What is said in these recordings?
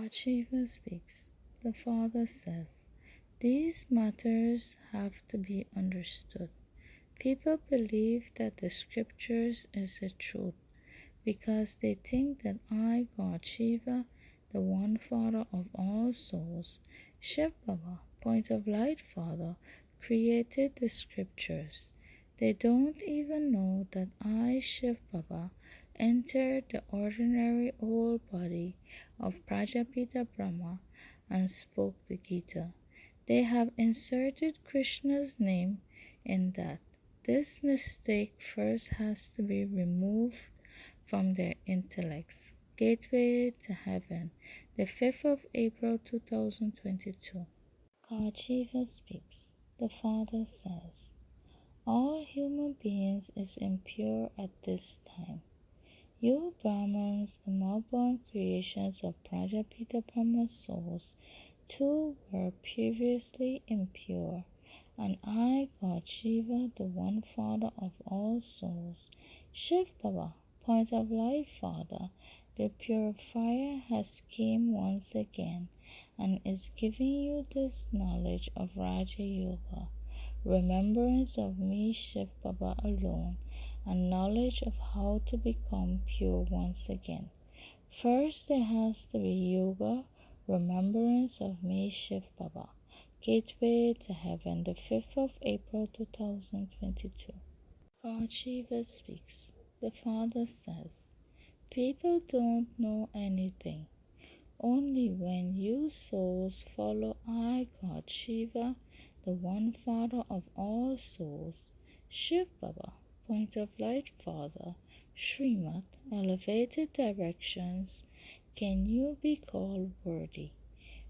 God Shiva speaks. The Father says, these matters have to be understood. People believe that the scriptures is the truth because they think that I, God Shiva, the one Father of all souls, Shiv Baba, point of light Father, created the scriptures. They don't even know that I, Shiv Baba, entered the ordinary old body of Prajapita Brahma and spoke the Gita. They have inserted Krishna's name in that. This mistake first has to be removed from their intellects. Gateway to Heaven, the 5th of April 2022. God Shiva speaks. The Father says, all human beings is impure at this time. You Brahmins, the malborn creations of Prajapita Brahma's souls, too were previously impure, and I, God Shiva, the one Father of all souls, Shiv Baba, point of light Father, the purifier has came once again and is giving you this knowledge of Raja Yoga, remembrance of me, Shiv Baba alone, and knowledge of how to become pure once again. First, there has to be yoga, remembrance of me, Shiv Baba. Gateway to Heaven, the 5th of April 2022. God Shiva speaks. The Father says, people don't know anything. Only when you souls follow I, God Shiva, the one Father of all souls, Shiv Baba, point of light Father, Srimad, elevated directions, can you be called worthy.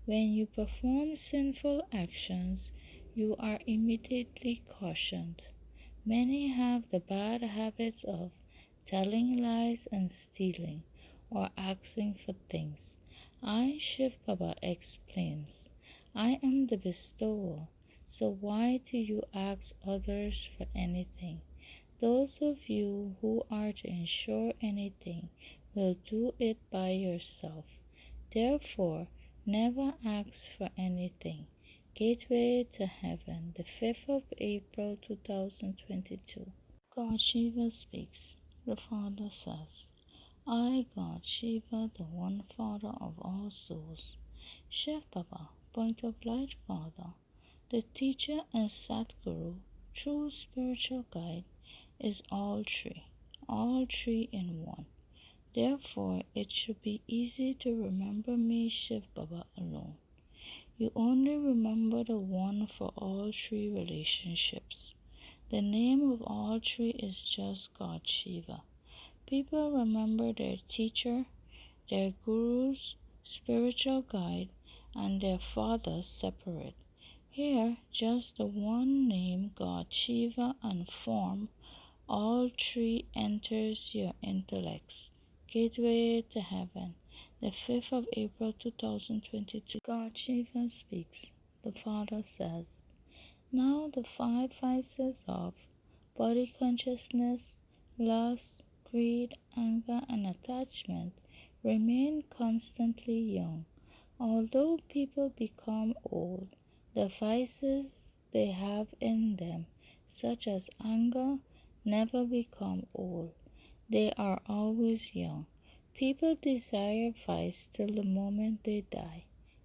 When you perform sinful actions, you are immediately cautioned. Many have the bad habits of telling lies and stealing, or asking for things. I, Shiv Baba, explains, I am the bestower, so why do you ask others for anything? Those of you who are to ensure anything will do it by yourself. Therefore, never ask for anything. Gateway to Heaven, the 5th of April 2022. God Shiva speaks. The Father says, I, God Shiva, the one Father of all souls, Shiv Baba, point of light Father, the teacher and Satguru, true spiritual guide, is all three in one. Therefore, it should be easy to remember me, Shiv Baba, alone. You only remember the one for all three relationships. The name of all three is just God Shiva. People remember their teacher, their gurus, spiritual guide, and their father separate. Here, just the one name, God Shiva, and form, all three enters your intellects. Gateway to Heaven, the 5th of April 2022. God Shiva speaks. The Father says, now the five vices of body consciousness, lust, greed, anger, and attachment remain constantly young. Although people become old, the vices they have in them, such as anger, never become old. They are always young. People desire vice till the moment they die.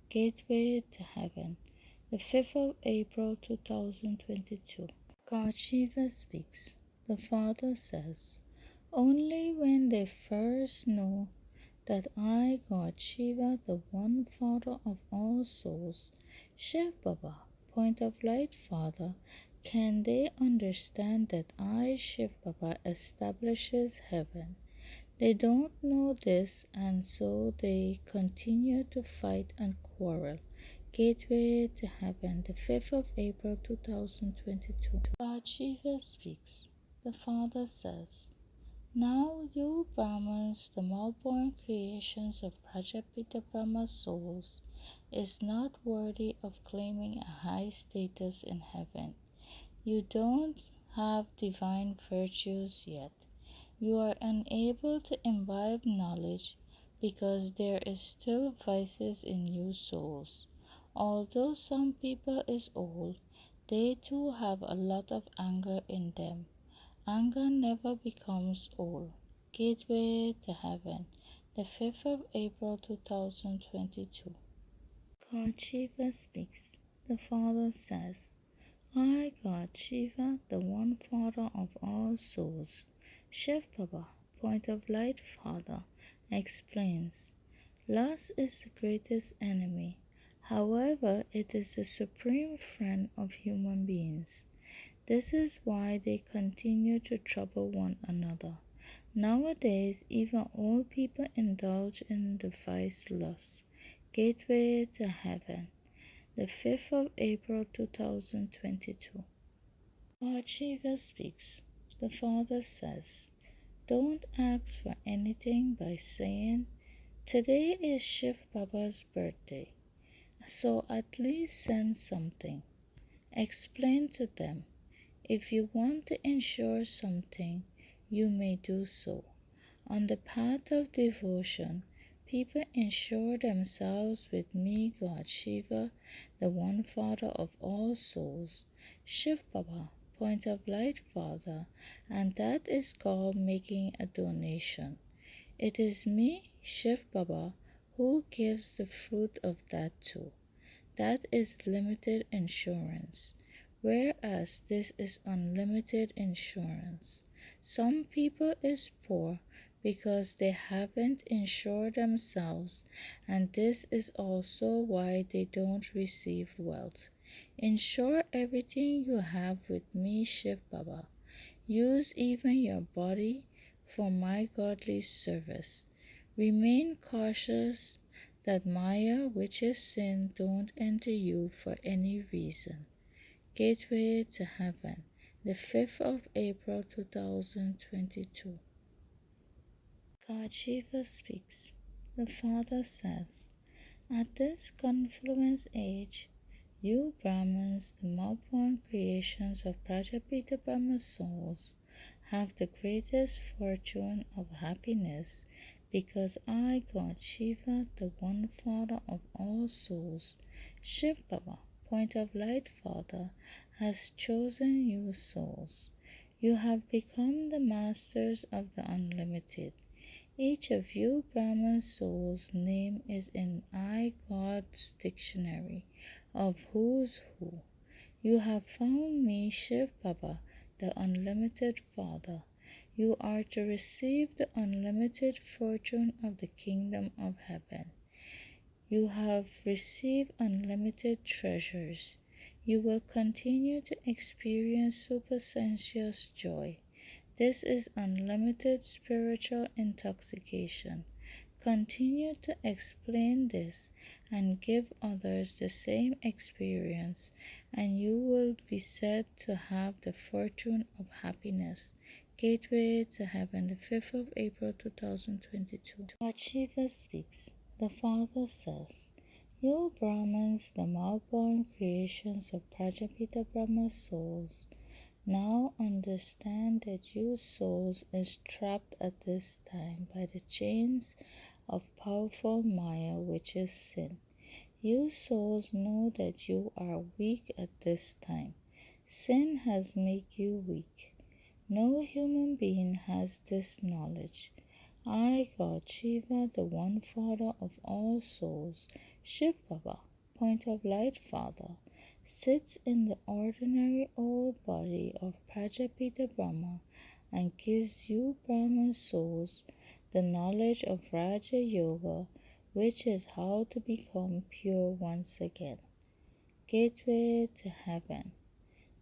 Gateway to Heaven, the 5th of April 2022. God Shiva speaks. The Father says, only when they first know that I, God Shiva, the one Father of all souls, Shiv Baba, point of light Father, can they understand that I, Shiv Baba, establishes heaven. They don't know this, and so they continue to fight and quarrel. Gateway to Heaven, the 5th of April 2022. God Shiva speaks. The Father says, now you Brahmins, the malborn creations of Prajapita Brahma's souls, is not worthy of claiming a high status in heaven. You don't have divine virtues yet. You are unable to imbibe knowledge because there is still vices in you souls. Although some people is old, they too have a lot of anger in them. Anger never becomes old. Gateway to Heaven, the 5th of April 2022. God Shiva speaks. The Father says, I, God Shiva, the one Father of all souls, Shiv Baba, Point of Light Father, explains, lust is the greatest enemy. However, it is the supreme friend of human beings. This is why they continue to trouble one another. Nowadays, even old people indulge in the vice lust. Gateway to Heaven, the 5th of April 2022. God Shiva speaks. The Father says, don't ask for anything by saying, today is Shiv Baba's birthday, so at least send something. Explain to them. If you want to ensure something, you may do so. On the path of devotion, people ensure themselves with me, God Shiva, the one Father of all souls, Shiv Baba, Point of Light Father, and that is called making a donation. It is me, Shiv Baba, who gives the fruit of that too. That is limited insurance, whereas this is unlimited insurance. Some people is poor because they haven't insured themselves, and this is also why they don't receive wealth. Insure everything you have with me, Shiv Baba. Use even your body for my godly service. Remain cautious that Maya, which is sin, don't enter you for any reason. Gateway to Heaven, the 5th of April 2022. God Shiva speaks. The Father says, at this confluence age, you Brahmins, the malborn creations of Prajapita Brahma souls, have the greatest fortune of happiness because I, God Shiva, the one Father of all souls, Shiv Baba, Point of Light Father, has chosen you souls. You have become the masters of the unlimited. Each of you Brahman souls' name is in I God's dictionary of who's who. You have found me, Shiv Baba, the unlimited Father. You are to receive the unlimited fortune of the kingdom of heaven. You have received unlimited treasures. You will continue to experience supersensuous joy. This is unlimited spiritual intoxication. Continue to explain this and give others the same experience, and you will be said to have the fortune of happiness. Gateway to Heaven, the 5th of April 2022. God Shiva speaks. The Father says, you Brahmins, the malborn creations of Prajapita Brahma souls, now understand that you souls is trapped at this time by the chains of powerful Maya, which is sin. You souls know that you are weak at this time. Sin has made you weak. No human being has this knowledge. I, God Shiva, the one Father of all souls, Shiv Baba, Point of Light Father, sits in the ordinary old body of Prajapita Brahma and gives you Brahman souls the knowledge of Raja Yoga, which is how to become pure once again. Gateway to Heaven,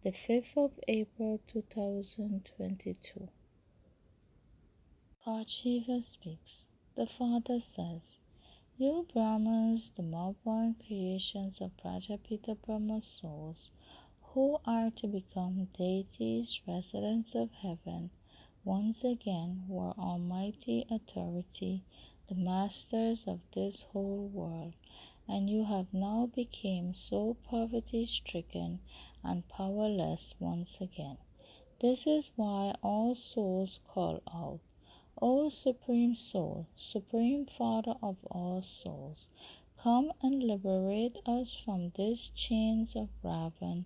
the 5th of April 2022. God Shiva speaks. The Father says, you Brahmins, the malborn creations of Prajapita Brahma souls, who are to become deities, residents of heaven, once again were almighty authority, the masters of this whole world, and you have now become so poverty-stricken and powerless once again. This is why all souls call out, O Supreme Soul, Supreme Father of all souls, come and liberate us from these chains of Ravan,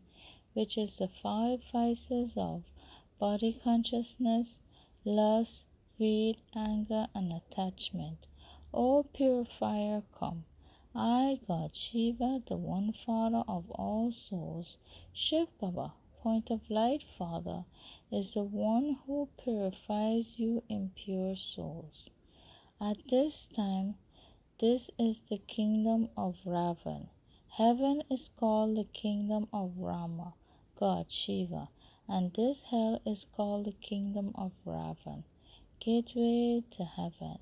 which is the five vices of body consciousness, lust, greed, anger, and attachment. O Purifier, come. I, God Shiva, the One Father of all souls, Shiv Baba, Point of Light Father, is the one who purifies you impure souls. At this time, this is the kingdom of Ravan. Heaven is called the kingdom of Rama, God Shiva, and this hell is called the kingdom of Ravan. Gateway to Heaven.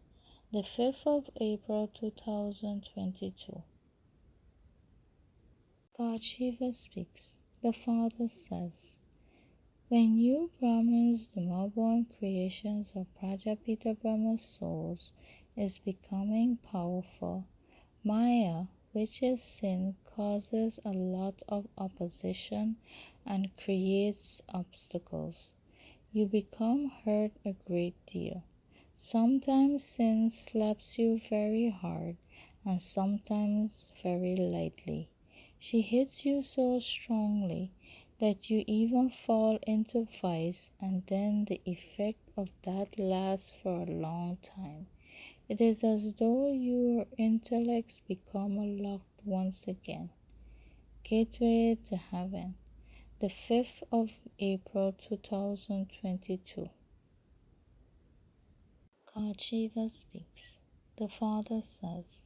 The 5th of April 2022. God Shiva speaks. The Father says, when you Brahmins, the more-born creations of Prajapita Brahma's souls, is becoming powerful, Maya, which is sin, causes a lot of opposition and creates obstacles. You become hurt a great deal. Sometimes sin slaps you very hard and sometimes very lightly. She hits you so strongly that you even fall into vice, and then the effect of that lasts for a long time. It is as though your intellects become locked once again. Gateway to Heaven, the 5th of April 2022. God Shiva speaks. The Father says,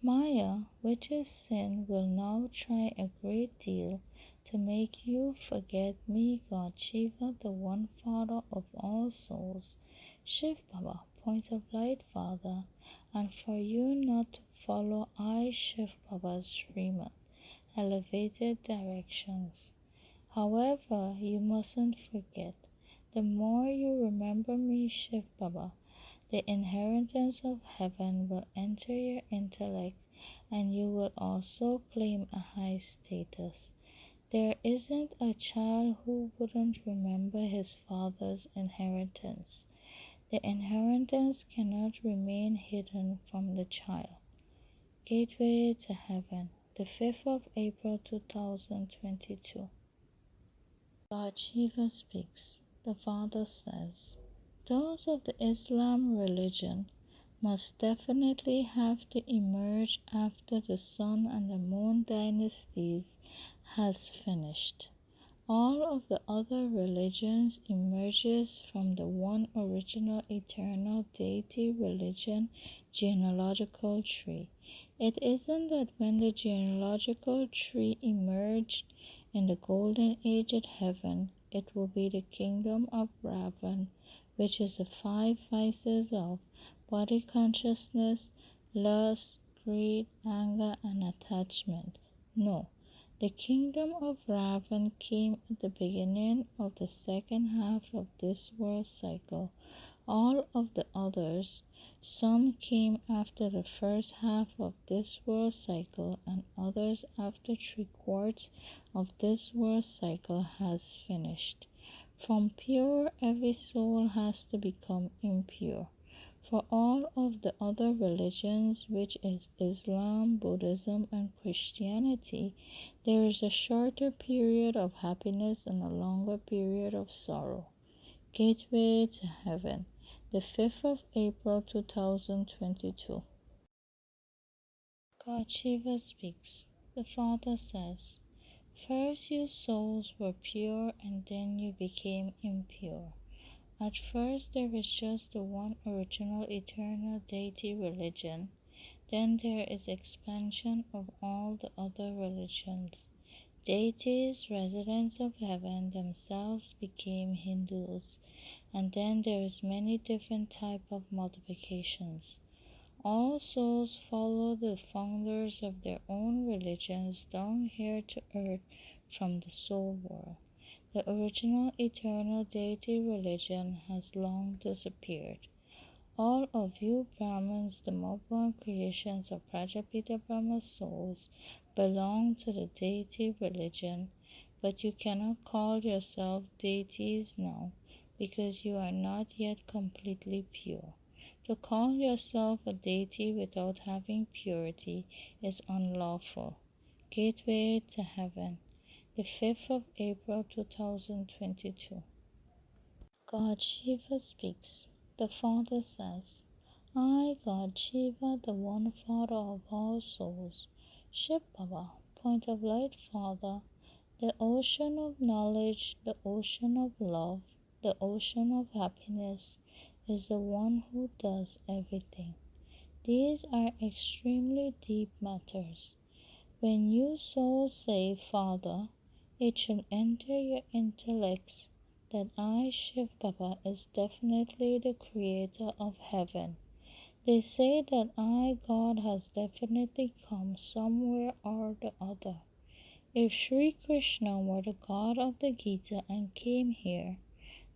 Maya, which is sin, will now try a great deal to make you forget me, God Shiva, the One Father of all souls, Shiv Baba, Point of Light Father, and for you not to follow I, Shiv Baba's Srimad, elevated directions. However, you mustn't forget, the more you remember me, Shiv Baba, the inheritance of heaven will enter your intellect and you will also claim a high status. There isn't a child who wouldn't remember his father's inheritance. The inheritance cannot remain hidden from the child. Gateway to Heaven, the 5th of April 2022. God Shiva speaks. The Father says, those of the Islam religion must definitely have to emerge after the Sun and the Moon dynasties has finished. All of the other religions emerges from the one original eternal deity religion genealogical tree. It isn't that when the genealogical tree emerged in the golden age at heaven, it will be the kingdom of Ravan, which is the five vices of body consciousness, lust, greed, anger, and attachment. No, the kingdom of Ravan came at the beginning of the second half of this world cycle. All of the others, some came after the first half of this world cycle, and others after three-quarters of this world cycle has finished. From pure, every soul has to become impure. For all of the other religions, which is Islam, Buddhism, and Christianity, there is a shorter period of happiness and a longer period of sorrow. Gateway to Heaven, the 5th of April 2022. God Shiva speaks. The Father says, first you souls were pure and then you became impure. At first there is just the one original eternal deity religion, then there is expansion of all the other religions. Deities, residents of heaven themselves became Hindus, and then there is many different type of multiplications. All souls follow the founders of their own religions down here to earth from the soul world. The original eternal deity religion has long disappeared. All of you Brahmins, the mobile creations of Prajapita Brahma souls, belong to the deity religion, but you cannot call yourself deities now, because you are not yet completely pure. To call yourself a deity without having purity is unlawful. Gateway to Heaven, the 5th of April 2022. God Shiva speaks. The Father says, I, God Shiva, the one Father of all souls, Shiv Baba, point of light Father, the ocean of knowledge, the ocean of love, the ocean of happiness, is the one who does everything. These are extremely deep matters. When you so say, Father, it should enter your intellects that I, Shiv Baba, is definitely the creator of heaven. They say that I, God, has definitely come somewhere or the other. If Sri Krishna were the God of the Gita and came here,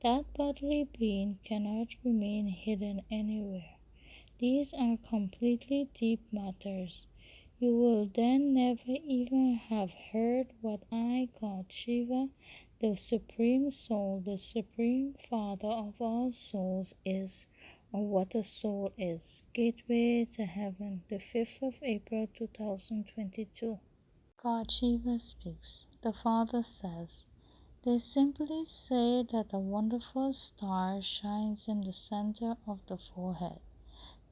that bodily being cannot remain hidden anywhere. These are completely deep matters. You will then never even have heard what I, God Shiva, the Supreme Soul, the Supreme Father of all souls is, or what a soul is. Gateway to Heaven, the 5th of April 2022. God Shiva speaks. The Father says, they simply say that a wonderful star shines in the center of the forehead.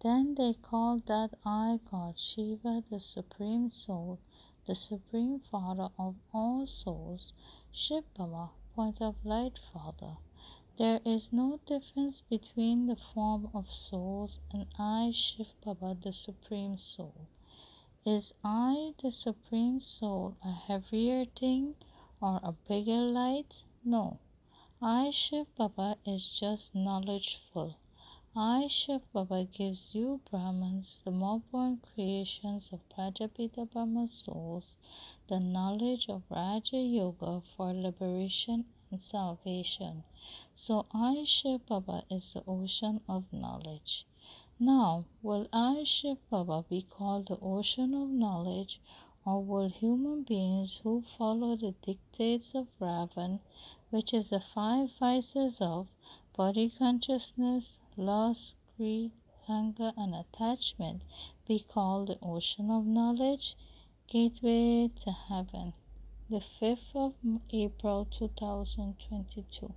Then they call that I, God Shiva, the Supreme Soul, the Supreme Father of all souls, Shiv Baba, point of light Father. There is no difference between the form of souls and I, Shiv Baba, the Supreme Soul. Is I, the Supreme Soul, a heavier thing or a bigger light? No. I, Shiv Baba, is just knowledgeful. I, Shiv Baba, gives you Brahmins, the more-born creations of Prajapita Brahma souls, the knowledge of Raja Yoga for liberation and salvation. So I, Shiv Baba, is the ocean of knowledge. Now, will I, Shiv Baba, be called the ocean of knowledge, or will human beings who follow the dictates of Ravan, which is the five vices of body consciousness, lust, greed, anger, and attachment, be called the ocean of knowledge? Gateway to Heaven, the 5th of April 2022.